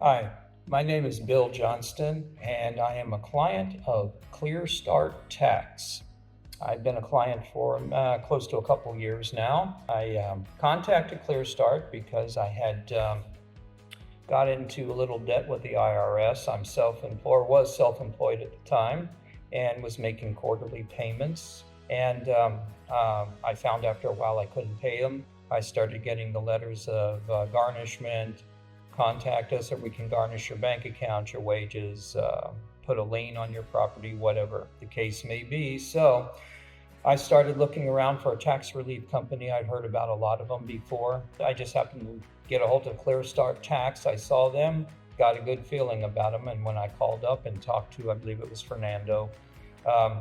Hi, my name is Bill Johnston, and I am a client of Clear Start Tax. I've been a client for close to a couple years now. I contacted Clear Start because I had got into a little debt with the IRS. I'm self-employed, was self-employed at the time, and was making quarterly payments. And I found after a while I couldn't pay them. I started getting the letters of garnishment. Contact us, or we can garnish your bank account, your wages, put a lien on your property, whatever the case may be. So I started looking around for a tax relief company. I'd heard about a lot of them before. I just happened to get a hold of Clear Start Tax. I saw them, got a good feeling about them. And when I called up and talked to, I believe it was Fernando, um,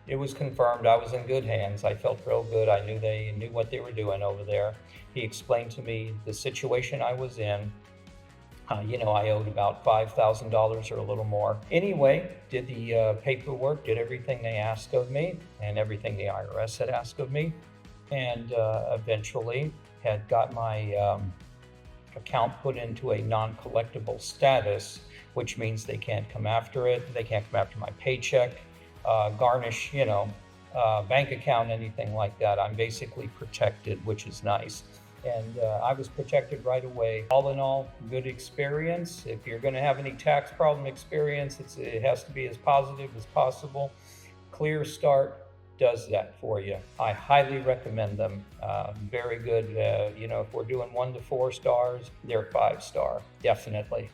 it was confirmed I was in good hands. I felt real good. I knew they knew what they were doing over there. He explained to me the situation I was in. I owed about $5,000 or a little more. Anyway, did the paperwork, did everything they asked of me and everything the IRS had asked of me, and eventually had got my account put into a non-collectible status, which means they can't come after it. They can't come after my paycheck, garnish, bank account, anything like that. I'm basically protected, which is nice. And I was protected right away. All in all, good experience. If you're going to have any tax problem experience, it has to be as positive as possible. Clear Start does that for you. I highly recommend them. Very good. If we're doing 1 to 4 stars, they're 5-star, definitely.